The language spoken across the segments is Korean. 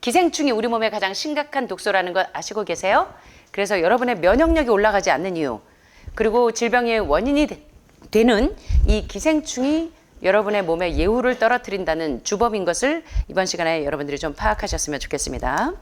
기생충이 우리 몸에 가장 심각한 독소라는 것 아시고 계세요? 그래서 여러분의 면역력이 올라가지 않는 이유, 그리고 질병의 원인이 되는 이 기생충이 여러분의 몸에 예후를 떨어뜨린다는 주범인 것을 이번 시간에 여러분들이 좀 파악하셨으면 좋겠습니다.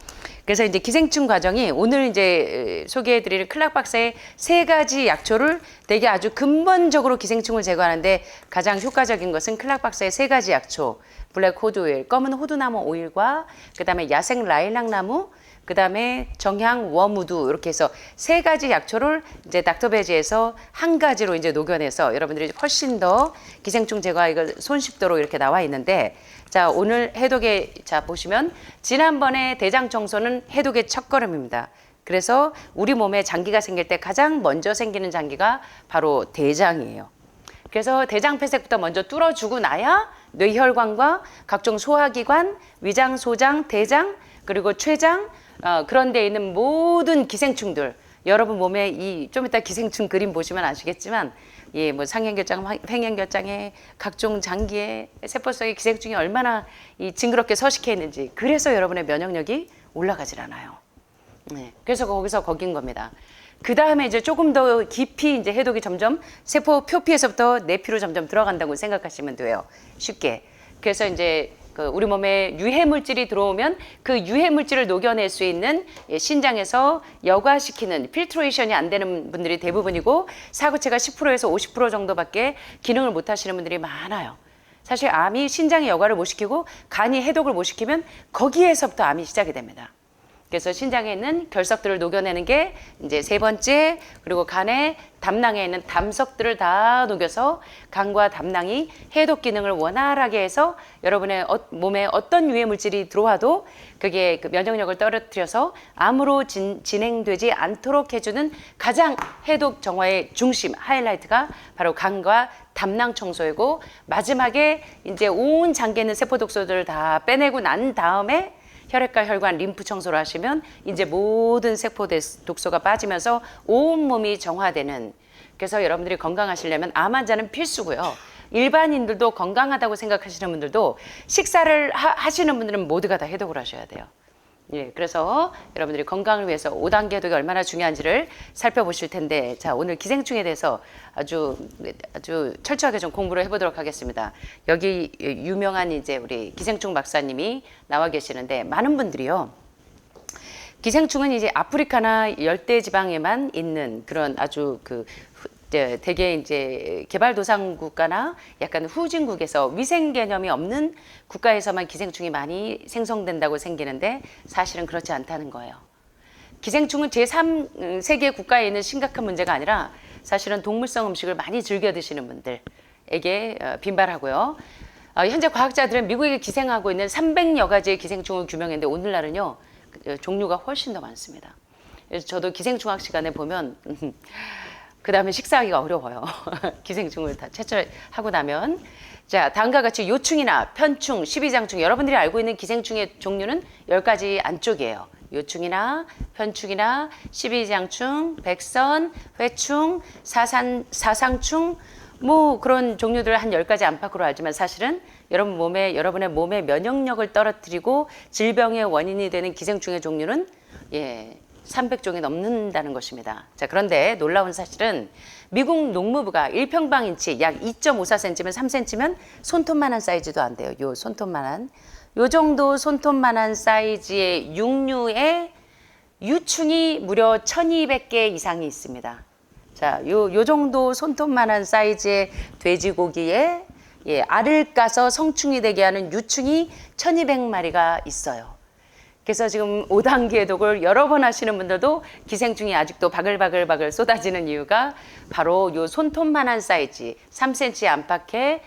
그래서 이제 기생충 과정이 오늘 이제 소개해드릴 클락박사의 3가지 약초를 되게 아주 근본적으로 기생충을 제거하는데 가장 효과적인 것은 클락박사의 3가지 약초, 블랙 호두 오일, 검은 호두나무 오일과 그 다음에 야생 라일락나무, 그 다음에 정향 워무드, 이렇게 해서 3가지 약초를 이제 닥터베지에서 한 가지로 이제 녹여내서 여러분들이 훨씬 더 기생충 제거가 이걸 손쉽도록 이렇게 나와 있는데, 자, 오늘 해독의, 자, 보시면 지난번에 대장 청소는 해독의 첫걸음입니다. 그래서 우리 몸에 장기가 생길 때 가장 먼저 생기는 장기가 바로 대장이에요. 그래서 대장 폐색부터 먼저 뚫어주고 나야 뇌혈관과 각종 소화기관, 위장, 소장, 대장, 그리고 췌장, 그런 데 있는 모든 기생충들, 여러분 몸에 이 좀 이따 기생충 그림 보시면 아시겠지만, 예, 뭐 상행결장, 횡행결장에 각종 장기에 세포 속에 기생충이 얼마나 이 징그럽게 서식해 있는지, 그래서 여러분의 면역력이 올라가질 않아요. 네, 그래서 거기서 거긴 겁니다. 그 다음에 이제 조금 더 깊이 이제 해독이 점점 세포 표피에서부터 내피로 점점 들어간다고 생각하시면 돼요. 쉽게. 그래서 이제 우리 몸에 유해 물질이 들어오면 그 유해 물질을 녹여낼 수 있는 신장에서 여과시키는 필트레이션이 안 되는 분들이 대부분이고, 사구체가 10%에서 50% 정도밖에 기능을 못 하시는 분들이 많아요. 사실 암이 신장이 여과를 못 시키고 간이 해독을 못 시키면 거기에서부터 암이 시작이 됩니다. 그래서 신장에 있는 결석들을 녹여내는 게 이제 3번째, 그리고 간에 담낭에 있는 담석들을 다 녹여서 간과 담낭이 해독 기능을 원활하게 해서 여러분의 몸에 어떤 유해 물질이 들어와도 그게 그 면역력을 떨어뜨려서 암으로 진행되지 않도록 해주는 가장 해독 정화의 중심, 하이라이트가 바로 간과 담낭 청소이고, 마지막에 이제 온 장기에 있는 세포 독소들을 다 빼내고 난 다음에 혈액과 혈관, 림프 청소를 하시면 이제 모든 세포 독소가 빠지면서 온 몸이 정화되는, 그래서 여러분들이 건강하시려면 암 환자는 필수고요. 일반인들도 건강하다고 생각하시는 분들도 식사를 하시는 분들은 모두가 다 해독을 하셔야 돼요. 예, 그래서 여러분들이 건강을 위해서 5단계 해독이 얼마나 중요한지를 살펴보실 텐데, 자, 오늘 기생충에 대해서 아주 철저하게 좀 공부를 해보도록 하겠습니다. 여기 유명한 이제 우리 기생충 박사님이 나와 계시는데, 많은 분들이요, 기생충은 이제 아프리카나 열대지방에만 있는 그런 아주 되게 이제 개발도상 국가나 약간 후진국에서 위생 개념이 없는 국가에서만 기생충이 많이 생성된다고 생기는데, 사실은 그렇지 않다는 거예요. 기생충은 제3세계 국가에 있는 심각한 문제가 아니라 사실은 동물성 음식을 많이 즐겨 드시는 분들에게 빈발하고요. 현재 과학자들은 미국에 기생하고 있는 300여 가지의 기생충을 규명했는데, 오늘날은요 종류가 훨씬 더 많습니다. 그래서 저도 기생충학 시간에 보면 그 다음에 식사하기가 어려워요. 기생충을 다 채취하고 나면. 자, 다음과 같이 요충이나 편충, 십이장충, 여러분들이 알고 있는 기생충의 종류는 10가지 안쪽이에요. 요충이나 편충이나 십이장충, 백선, 회충, 사상충, 뭐 그런 종류들 한 10가지 안팎으로 알지만, 사실은 여러분의 몸의 면역력을 떨어뜨리고 질병의 원인이 되는 기생충의 종류는 300종이 넘는다는 것입니다. 자, 그런데 놀라운 사실은 미국 농무부가 1평방인치 약 2.54cm면 3cm면 손톱만한 사이즈도 안 돼요. 요 손톱만한, 요 정도 손톱만한 사이즈의 육류에 유충이 무려 1200개 이상이 있습니다. 자, 요 정도 손톱만한 사이즈의 돼지고기에 알을 까서 성충이 되게 하는 유충이 1200마리가 있어요. 그래서 지금 5단계 해독을 여러 번 하시는 분들도 기생충이 아직도 바글바글 쏟아지는 이유가 바로 요 손톱만한 사이즈 3cm 안팎의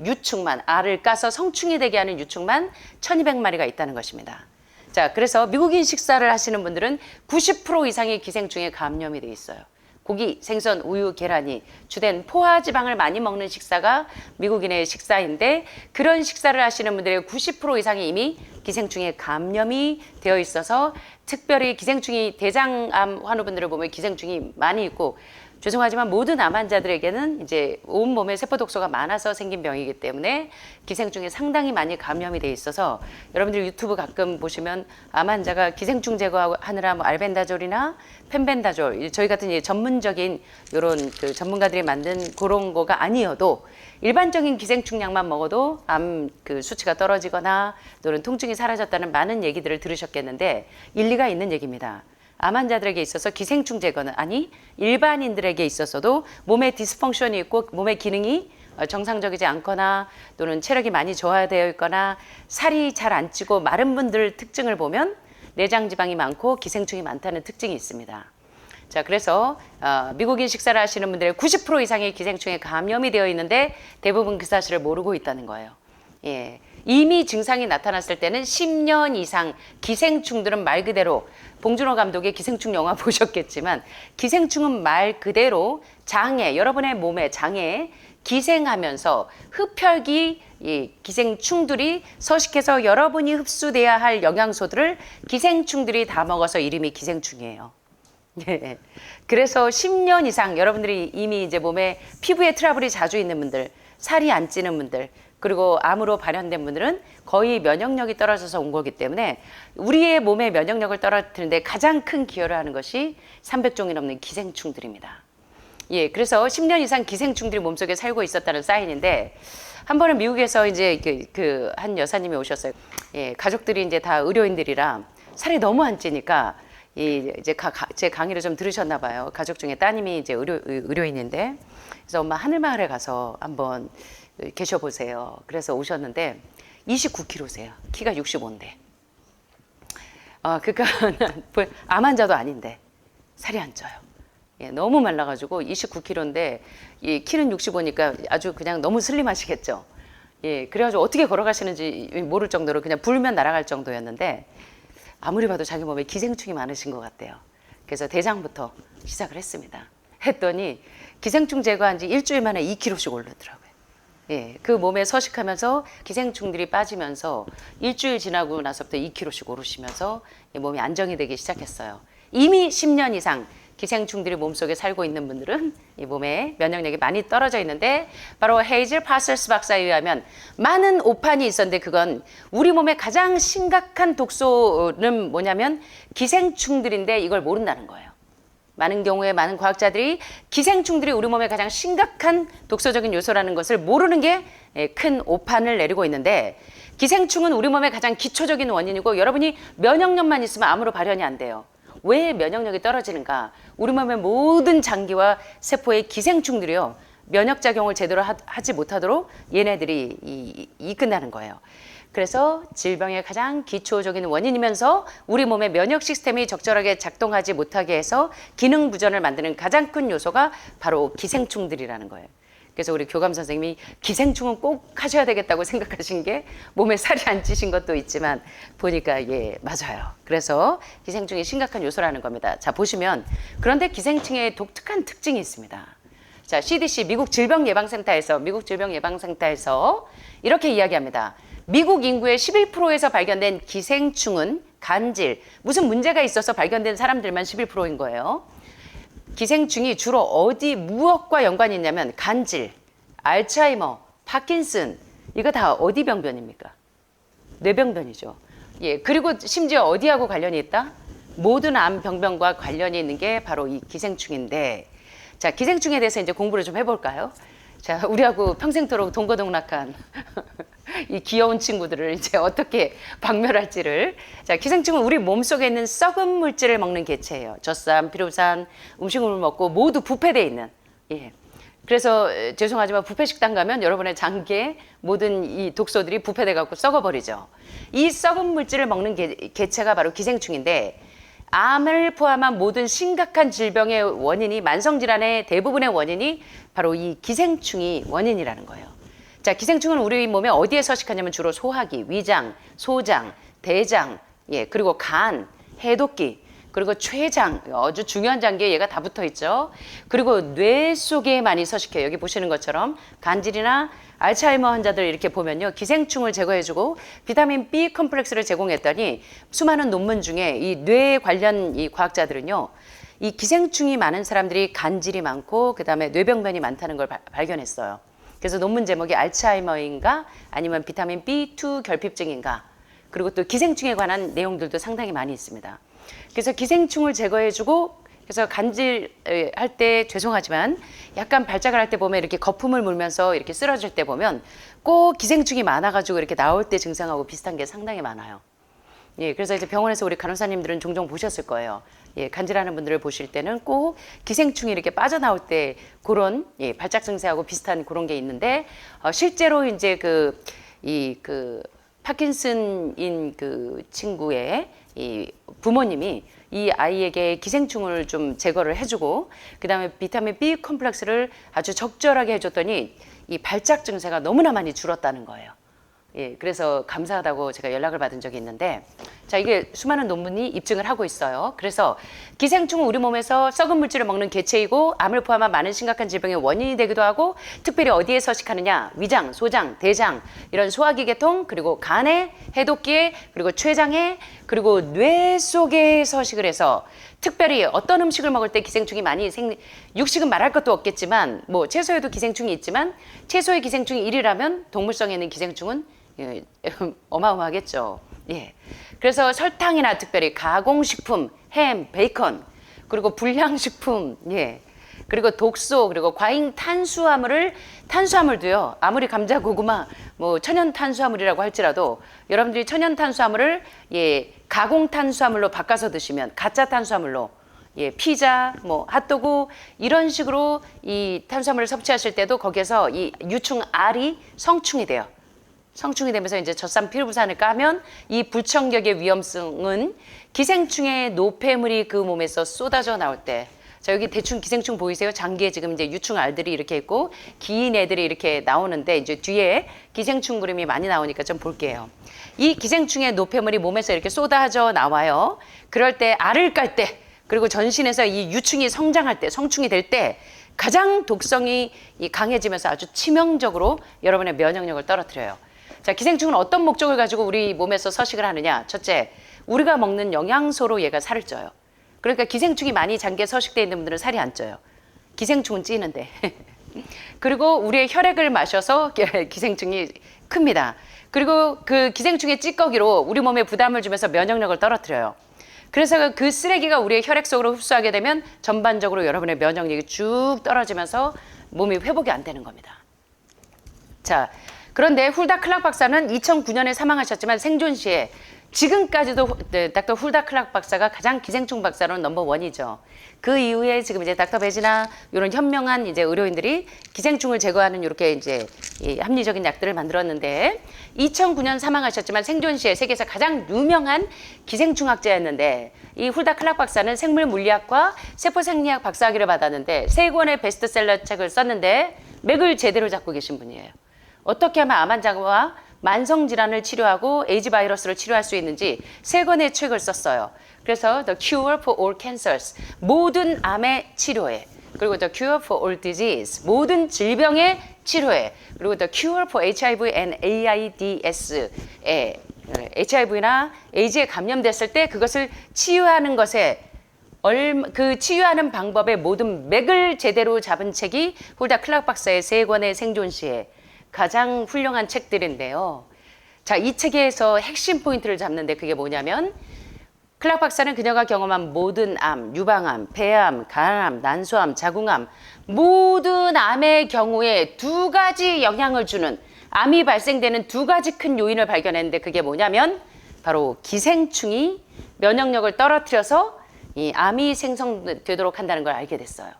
유충만, 알을 까서 성충이 되게 하는 유충만 1200마리가 있다는 것입니다. 자, 그래서 미국인 식사를 하시는 분들은 90% 이상의 기생충에 감염이 돼 있어요. 고기, 생선, 우유, 계란이 주된 포화지방을 많이 먹는 식사가 미국인의 식사인데, 그런 식사를 하시는 분들의 90% 이상이 이미 기생충에 감염이 되어 있어서, 특별히 기생충이 대장암 환우분들을 보면 기생충이 많이 있고, 죄송하지만 모든 암 환자들에게는 이제 온몸에 세포 독소가 많아서 생긴 병이기 때문에 기생충에 상당히 많이 감염이 돼 있어서 여러분들 유튜브 가끔 보시면 암 환자가 기생충 제거하느라 뭐 알벤다졸이나 펜벤다졸, 저희 같은 이제 전문적인 이런 그 전문가들이 만든 그런 거가 아니어도 일반적인 기생충약만 먹어도 암 그 수치가 떨어지거나 또는 통증이 사라졌다는 많은 얘기들을 들으셨겠는데 일리가 있는 얘기입니다. 암 환자들에게 있어서 기생충 제거는 아니 일반인들에게 있어서도 몸에 디스펑션이 있고 몸의 기능이 정상적이지 않거나 또는 체력이 많이 저하되어 있거나 살이 잘 안 찌고 마른 분들 특징을 보면 내장 지방이 많고 기생충이 많다는 특징이 있습니다. 자, 그래서 미국인 식사를 하시는 분들의 90% 이상의 기생충에 감염이 되어 있는데 대부분 그 사실을 모르고 있다는 거예요. 예. 이미 증상이 나타났을 때는 10년 이상 기생충들은 말 그대로 봉준호 감독의 기생충 영화 보셨겠지만 기생충은 말 그대로 장에 여러분의 몸의 장에 기생하면서 흡혈귀 이 기생충들이 서식해서 여러분이 흡수돼야 할 영양소들을 기생충들이 다 먹어서 이름이 기생충이에요. 네. 그래서 10년 이상 여러분들이 이미 이제 몸에 피부에 트러블이 자주 있는 분들, 살이 안 찌는 분들, 그리고 암으로 발현된 분들은 거의 면역력이 떨어져서 온 거기 때문에 우리의 몸의 면역력을 떨어뜨리는데 가장 큰 기여를 하는 것이 300종이 넘는 기생충들입니다. 예, 그래서 10년 이상 기생충들이 몸속에 살고 있었다는 사인인데 한 번은 미국에서 이제 한 여사님이 오셨어요. 예, 가족들이 이제 다 의료인들이라 살이 너무 안 찌니까 이제 제 강의를 좀 들으셨나 봐요. 가족 중에 따님이 이제 의료인인데 그래서 엄마 하늘마을에 가서 한번 계셔보세요. 그래서 오셨는데 29kg세요. 키가 65인데. 그러니까 암 환자도 아닌데 살이 안 쪄요. 예, 너무 말라가지고 29kg인데 이 키는 65니까 아주 그냥 너무 슬림하시겠죠. 예, 그래가지고 어떻게 걸어가시는지 모를 정도로 그냥 불면 날아갈 정도였는데 아무리 봐도 자기 몸에 기생충이 많으신 것 같대요. 그래서 대장부터 시작을 했습니다. 했더니 기생충 제거한 지 일주일 만에 2kg씩 오르더라고요. 예, 그 몸에 서식하면서 기생충들이 빠지면서 일주일 지나고 나서부터 2kg씩 오르시면서 몸이 안정이 되기 시작했어요. 이미 10년 이상 기생충들이 몸속에 살고 있는 분들은 이 몸에 면역력이 많이 떨어져 있는데 바로 헤이즐 파설스 박사에 의하면 많은 오판이 있었는데 그건 우리 몸의 가장 심각한 독소는 뭐냐면 기생충들인데 이걸 모른다는 거예요. 많은 경우에 많은 과학자들이 기생충들이 우리 몸에 가장 심각한 독소적인 요소라는 것을 모르는 게 큰 오판을 내리고 있는데 기생충은 우리 몸의 가장 기초적인 원인이고 여러분이 면역력만 있으면 암으로 발현이 안 돼요. 왜 면역력이 떨어지는가? 우리 몸의 모든 장기와 세포의 기생충들이요. 면역작용을 제대로 하지 못하도록 얘네들이 이끈다는 거예요. 그래서 질병의 가장 기초적인 원인이면서 우리 몸의 면역 시스템이 적절하게 작동하지 못하게 해서 기능 부전을 만드는 가장 큰 요소가 바로 기생충들이라는 거예요. 그래서 우리 교감 선생님이 기생충은 꼭 하셔야 되겠다고 생각하신 게 몸에 살이 안 찌신 것도 있지만 보니까 예, 맞아요. 그래서 기생충이 심각한 요소라는 겁니다. 자, 보시면 그런데 기생충의 독특한 특징이 있습니다. 자, CDC 미국 질병예방센터에서 이렇게 이야기합니다. 미국 인구의 11%에서 발견된 기생충은 간질, 무슨 문제가 있어서 발견된 사람들만 11%인 거예요. 기생충이 주로 무엇과 연관이 있냐면 간질, 알츠하이머, 파킨슨, 이거 다 어디 병변입니까? 뇌병변이죠. 예, 그리고 심지어 어디하고 관련이 있다? 모든 암 병변과 관련이 있는 게 바로 이 기생충인데, 자, 기생충에 대해서 이제 공부를 좀 해볼까요? 자, 우리하고 평생토록 동거동락한 이 귀여운 친구들을 이제 어떻게 박멸할지를. 자, 기생충은 우리 몸속에 있는 썩은 물질을 먹는 개체예요. 젖산, 피로산, 음식물을 먹고 모두 부패되어 있는. 예. 그래서 죄송하지만 뷔페 식당 가면 여러분의 장기에 모든 이 독소들이 부패돼 갖고 썩어버리죠. 이 썩은 물질을 먹는 개체가 바로 기생충인데, 암을 포함한 모든 심각한 질병의 원인이, 만성질환의 대부분의 원인이 바로 이 기생충이 원인이라는 거예요. 자, 기생충은 우리 몸에 어디에 서식하냐면 주로 소화기, 위장, 소장, 대장, 예, 그리고 간, 해독기, 그리고 췌장, 아주 중요한 장기에 얘가 다 붙어 있죠. 그리고 뇌 속에 많이 서식해요. 여기 보시는 것처럼 간질이나 알츠하이머 환자들 이렇게 보면요, 기생충을 제거해주고 비타민 B 컴플렉스를 제공했더니 수많은 논문 중에 이 뇌 관련 이 과학자들은요, 이 기생충이 많은 사람들이 간질이 많고 그다음에 뇌병변이 많다는 걸 발견했어요. 그래서 논문 제목이 알츠하이머인가 아니면 비타민 B2 결핍증인가, 그리고 또 기생충에 관한 내용들도 상당히 많이 있습니다. 그래서 기생충을 제거해주고, 그래서 간질할 때 죄송하지만 약간 발작을 할 때 보면 이렇게 거품을 물면서 이렇게 쓰러질 때 보면 꼭 기생충이 많아가지고 이렇게 나올 때 증상하고 비슷한 게 상당히 많아요. 예, 그래서 이제 병원에서 우리 간호사님들은 종종 보셨을 거예요. 예, 간질하는 분들을 보실 때는 꼭 기생충이 이렇게 빠져나올 때 그런 예, 발작 증세하고 비슷한 그런 게 있는데, 실제로 이제 그 파킨슨인 그 친구의 이 부모님이 이 아이에게 기생충을 좀 제거를 해주고 그다음에 비타민 B 컴플렉스를 아주 적절하게 해줬더니 이 발작 증세가 너무나 많이 줄었다는 거예요. 예, 그래서 감사하다고 제가 연락을 받은 적이 있는데, 자, 이게 수많은 논문이 입증을 하고 있어요. 그래서 기생충은 우리 몸에서 썩은 물질을 먹는 개체이고 암을 포함한 많은 심각한 질병의 원인이 되기도 하고, 특별히 어디에 서식하느냐, 위장, 소장, 대장, 이런 소화기 계통, 그리고 간에, 해독기에, 그리고 췌장에, 그리고 뇌 속에 서식을 해서 특별히 어떤 음식을 먹을 때 기생충이 많이 육식은 말할 것도 없겠지만 뭐 채소에도 기생충이 있지만 채소의 기생충이 1이라면 동물성에 있는 기생충은 예, 어마어마하겠죠. 예. 그래서 설탕이나 특별히 가공식품, 햄, 베이컨, 그리고 불량식품, 예. 그리고 독소, 그리고 과잉 탄수화물도요. 아무리 감자, 고구마, 뭐 천연 탄수화물이라고 할지라도 여러분들이 천연 탄수화물을 예, 가공 탄수화물로 바꿔서 드시면, 가짜 탄수화물로 예, 피자, 뭐 핫도그 이런 식으로 이 탄수화물을 섭취하실 때도 거기에서 이 유충 R이 성충이 돼요. 성충이 되면서 이제 젖산 피부산을 까면 이 불청격의 위험성은 기생충의 노폐물이 그 몸에서 쏟아져 나올 때, 자, 여기 대충 기생충 보이세요? 장기에 지금 이제 유충 알들이 이렇게 있고 긴 애들이 이렇게 나오는데, 이제 뒤에 기생충 그림이 많이 나오니까 좀 볼게요. 이 기생충의 노폐물이 몸에서 이렇게 쏟아져 나와요. 그럴 때 알을 깔 때, 그리고 전신에서 이 유충이 성장할 때, 성충이 될 때 가장 독성이 강해지면서 아주 치명적으로 여러분의 면역력을 떨어뜨려요. 자, 기생충은 어떤 목적을 가지고 우리 몸에서 서식을 하느냐? 첫째, 우리가 먹는 영양소로 얘가 살을 쪄요. 그러니까 기생충이 많이 장기에 서식되어 있는 분들은 살이 안 쪄요. 기생충은 찌는데. 그리고 우리의 혈액을 마셔서 기생충이 큽니다. 그리고 그 기생충의 찌꺼기로 우리 몸에 부담을 주면서 면역력을 떨어뜨려요. 그래서 그 쓰레기가 우리의 혈액 속으로 흡수하게 되면 전반적으로 여러분의 면역력이 쭉 떨어지면서 몸이 회복이 안 되는 겁니다. 자, 그런데 훌다 클락 박사는 2009년에 사망하셨지만 생존 시에 지금까지도 닥터 훌다 클락 박사가 가장 기생충 박사로는 넘버1이죠. 그 이후에 지금 이제 닥터 베지나 이런 현명한 이제 의료인들이 기생충을 제거하는 이렇게 이제 합리적인 약들을 만들었는데, 2009년 사망하셨지만 생존 시에 세계에서 가장 유명한 기생충학자였는데, 이 훌다 클락 박사는 생물 물리학과 세포 생리학 박사학위를 받았는데 3권의 베스트셀러 책을 썼는데 맥을 제대로 잡고 계신 분이에요. 어떻게 하면 암 환자와 만성질환을 치료하고 에이즈 바이러스를 치료할 수 있는지 3권의 책을 썼어요. 그래서 The Cure for All Cancers, 모든 암의 치료에, 그리고 The Cure for All Disease, 모든 질병의 치료에, 그리고 The Cure for HIV and AIDS에, HIV나 에이즈에 감염됐을 때 그것을 치유하는 것에 그 치유하는 방법의 모든 맥을 제대로 잡은 책이 훌다 클락 박사의 3권의 생존 시에 가장 훌륭한 책들인데요. 자, 이 책에서 핵심 포인트를 잡는데 그게 뭐냐면, 클락 박사는 그녀가 경험한 모든 암, 유방암, 폐암, 간암, 난소암, 자궁암, 모든 암의 경우에 2가지 영향을 주는, 암이 발생되는 2가지 큰 요인을 발견했는데 그게 뭐냐면 바로 기생충이 면역력을 떨어뜨려서 이 암이 생성되도록 한다는 걸 알게 됐어요.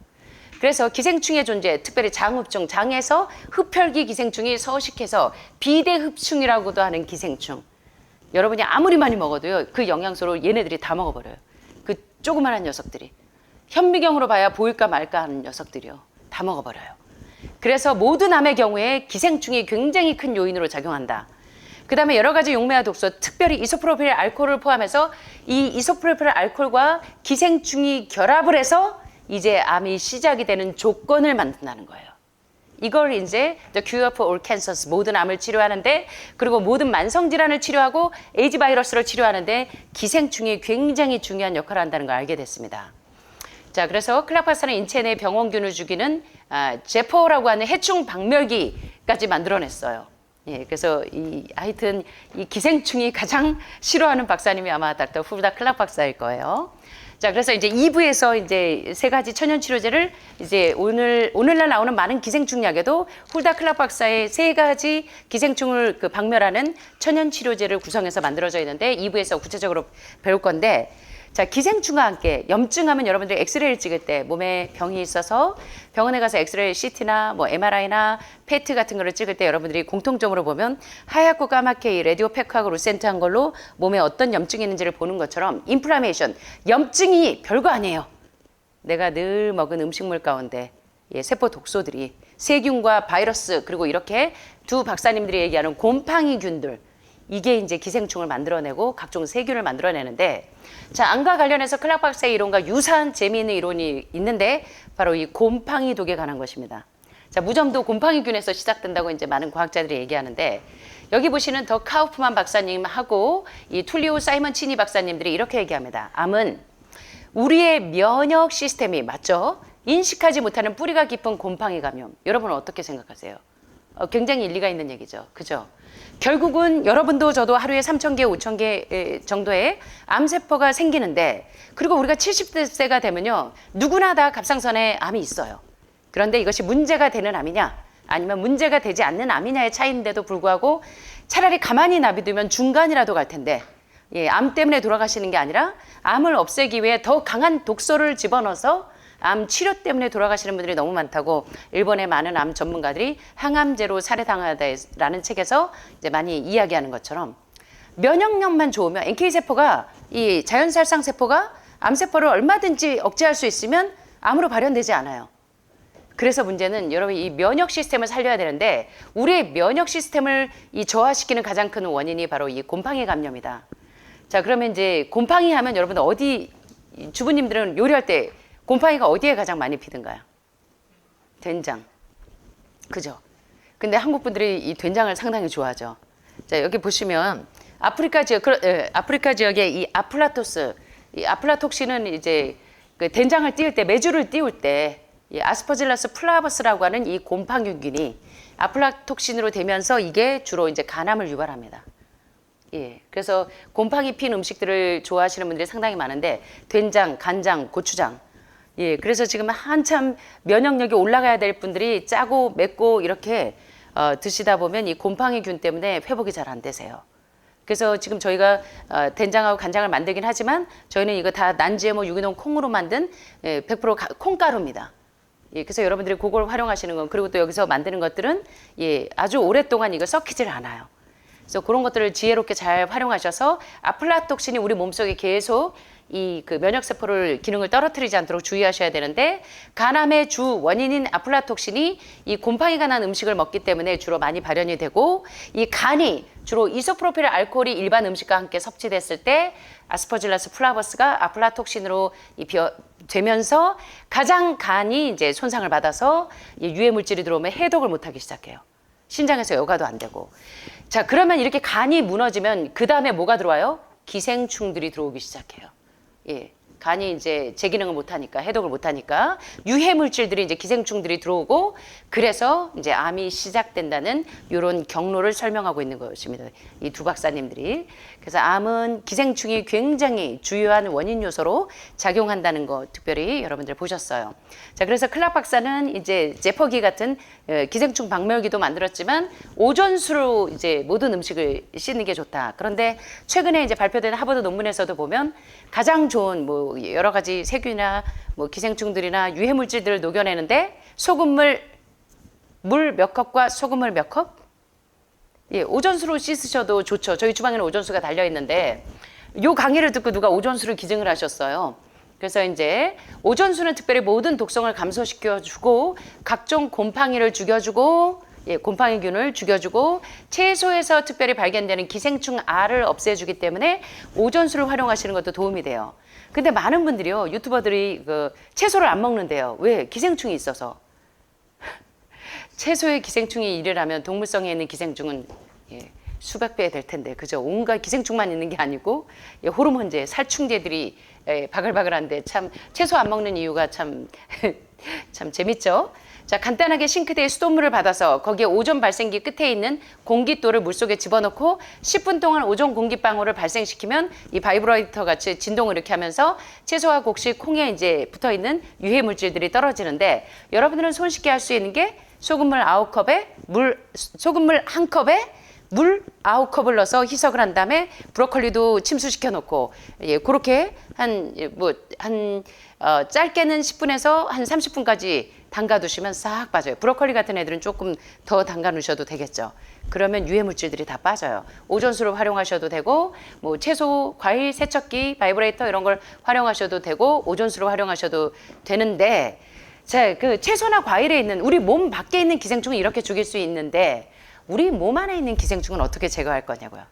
그래서 기생충의 존재, 특별히 장흡충, 장에서 흡혈귀 기생충이 서식해서 비대흡충이라고도 하는 기생충. 여러분이 아무리 많이 먹어도요, 그 영양소를 얘네들이 다 먹어버려요. 그 조그만한 녀석들이. 현미경으로 봐야 보일까 말까 하는 녀석들이요. 다 먹어버려요. 그래서 모든 암의 경우에 기생충이 굉장히 큰 요인으로 작용한다. 그 다음에 여러 가지 용매와 독소, 특별히 이소프로필 알코올을 포함해서 이 이소프로필 알코올과 기생충이 결합을 해서 이제 암이 시작이 되는 조건을 만든다는 거예요. 이걸 이제 The Cure for All Cancers, 모든 암을 치료하는데, 그리고 모든 만성질환을 치료하고 에이즈 바이러스를 치료하는데 기생충이 굉장히 중요한 역할을 한다는 걸 알게 됐습니다. 자, 그래서 클락 박사는 인체 내 병원균을 죽이는 제포라고 하는 해충 박멸기까지 만들어냈어요. 예, 그래서 하여튼 이 기생충이 가장 싫어하는 박사님이 아마 닥터 후르다 클락 박사일 거예요. 자, 그래서 이제 2부에서 이제 세 가지 천연 치료제를 이제 오늘날 나오는 많은 기생충 약에도 후르다 클락 박사의 세 가지 기생충을 박멸하는 천연 치료제를 구성해서 만들어져 있는데 2부에서 구체적으로 배울 건데, 자, 기생충과 함께 염증하면 여러분들이 엑스레이를 찍을 때 몸에 병이 있어서 병원에 가서 엑스레이 CT나 뭐 MRI나 페트 같은 거를 찍을 때 여러분들이 공통적으로 보면 하얗고 까맣게 이 라디오 팩하고 루센트한 걸로 몸에 어떤 염증이 있는지를 보는 것처럼 인플라메이션, 염증이 별거 아니에요. 내가 늘 먹은 음식물 가운데 세포 독소들이 세균과 바이러스, 그리고 이렇게 두 박사님들이 얘기하는 곰팡이균들, 이게 이제 기생충을 만들어내고 각종 세균을 만들어내는데, 자, 암과 관련해서 클락 박사의 이론과 유사한 재미있는 이론이 있는데 바로 이 곰팡이 독에 관한 것입니다. 자, 무좀도 곰팡이균에서 시작된다고 이제 많은 과학자들이 얘기하는데, 여기 보시는 더 카우프만 박사님하고 이 툴리오 사이먼치니 박사님들이 이렇게 얘기합니다. 암은 우리의 면역 시스템이, 맞죠? 인식하지 못하는 뿌리가 깊은 곰팡이 감염. 여러분은 어떻게 생각하세요? 굉장히 일리가 있는 얘기죠. 그죠? 결국은 여러분도 저도 하루에 3,000개, 5,000개 정도의 암세포가 생기는데, 그리고 우리가 70세가 되면요, 누구나 다 갑상선에 암이 있어요. 그런데 이것이 문제가 되는 암이냐, 아니면 문제가 되지 않는 암이냐의 차이인데도 불구하고 차라리 가만히 놔두면 중간이라도 갈 텐데, 암 때문에 돌아가시는 게 아니라 암을 없애기 위해 더 강한 독소를 집어넣어서 암 치료 때문에 돌아가시는 분들이 너무 많다고 일본의 많은 암 전문가들이 항암제로 살해당하다라는 책에서 이제 많이 이야기하는 것처럼, 면역력만 좋으면 NK세포가, 이 자연살상세포가 암세포를 얼마든지 억제할 수 있으면 암으로 발현되지 않아요. 그래서 문제는 여러분 이 면역 시스템을 살려야 되는데, 우리의 면역 시스템을 이 저하시키는 가장 큰 원인이 바로 이 곰팡이 감염이다. 자, 그러면 이제 곰팡이 하면 여러분들 어디, 주부님들은 요리할 때 곰팡이가 어디에 가장 많이 피든가요? 된장. 그죠? 근데 한국 분들이 이 된장을 상당히 좋아하죠. 자, 여기 보시면 아프리카 지역의 이 아플라토스, 이 아플라톡신은 이제 그 된장을 띄울 때, 메주를 띄울 때 이 아스퍼질러스 플라버스라고 하는 이 곰팡이균이 아플라톡신으로 되면서 이게 주로 이제 간암을 유발합니다. 예, 그래서 곰팡이 핀 음식들을 좋아하시는 분들이 상당히 많은데, 된장, 간장, 고추장. 예, 그래서 지금 한참 면역력이 올라가야 될 분들이 짜고 맵고 이렇게 드시다 보면 이 곰팡이균 때문에 회복이 잘 안 되세요. 그래서 지금 저희가 된장하고 간장을 만들긴 하지만 저희는 이거 다 난GMO 유기농 콩으로 만든 100% 콩가루입니다. 예, 그래서 여러분들이 그걸 활용하시는 건, 그리고 또 여기서 만드는 것들은 아주 오랫동안 이거 썩히질 않아요. 그래서 그런 것들을 지혜롭게 잘 활용하셔서 아플라톡신이 우리 몸속에 계속 이 면역세포를 기능을 떨어뜨리지 않도록 주의하셔야 되는데, 간암의 주 원인인 아플라톡신이 이 곰팡이가 난 음식을 먹기 때문에 주로 많이 발현이 되고, 이 간이 주로 이소프로필 알코올이 일반 음식과 함께 섭취됐을 때 아스퍼질러스 플라버스가 아플라톡신으로 되면서 가장 간이 이제 손상을 받아서 유해 물질이 들어오면 해독을 못하기 시작해요. 신장에서 여과도 안 되고. 자, 그러면 이렇게 간이 무너지면 그 다음에 뭐가 들어와요? 기생충들이 들어오기 시작해요. 예, 간이 이제 제 기능을 못하니까, 해독을 못하니까 유해 물질들이 이제 기생충들이 들어오고, 그래서 이제 암이 시작된다는 이런 경로를 설명하고 있는 것입니다. 이 두 박사님들이. 그래서 암은 기생충이 굉장히 주요한 원인 요소로 작용한다는 거 특별히 여러분들 보셨어요. 자, 그래서 클락 박사는 이제 제퍼기 같은 기생충 박멸기도 만들었지만 오존수로 이제 모든 음식을 씻는 게 좋다. 그런데 최근에 이제 발표된 하버드 논문에서도 보면 가장 좋은 뭐 여러 가지 세균이나 뭐 기생충들이나 유해 물질들을 녹여내는데 소금물 물 몇 컵과 소금물 몇 컵? 예, 오존수로 씻으셔도 좋죠. 저희 주방에는 오존수가 달려 있는데 요 강의를 듣고 누가 오존수를 기증을 하셨어요. 그래서 이제 오존수는 특별히 모든 독성을 감소시켜주고 각종 곰팡이를 죽여주고, 예, 곰팡이균을 죽여주고 채소에서 특별히 발견되는 기생충 알을 없애주기 때문에 오존수를 활용하시는 것도 도움이 돼요. 근데 많은 분들이요, 유튜버들이 채소를 안 먹는데요. 왜? 기생충이 있어서. 채소에 기생충이 일을 하면 동물성에 있는 기생충은 수백 배 될 텐데 그죠? 온갖 기생충만 있는 게 아니고 호르몬제, 살충제들이 바글바글한데 참 채소 안 먹는 이유가 참 참 재밌죠? 자, 간단하게 싱크대에 수돗물을 받아서 거기에 오존 발생기 끝에 있는 공깃돌을 물속에 집어넣고 10분 동안 오존 공기방울을 발생시키면 이 바이브레이터 같이 진동을 이렇게 하면서 채소와 곡식, 콩에 이제 붙어 있는 유해 물질들이 떨어지는데 여러분들은 손쉽게 할 수 있는 게 소금물 9컵에 소금물 1컵에 물 9컵을 넣어서 희석을 한 다음에 브로콜리도 침수시켜 놓고 그렇게 짧게는 10분에서 한 30분까지 담가 두시면 싹 빠져요. 브로콜리 같은 애들은 조금 더 담가 놓으셔도 되겠죠. 그러면 유해 물질들이 다 빠져요. 오존수로 활용하셔도 되고 뭐 채소, 과일 세척기, 바이브레이터 이런 걸 활용하셔도 되고 오존수로 활용하셔도 되는데 자, 그 채소나 과일에 있는 우리 몸 밖에 있는 기생충은 이렇게 죽일 수 있는데 우리 몸 안에 있는 기생충은 어떻게 제거할 거냐고요.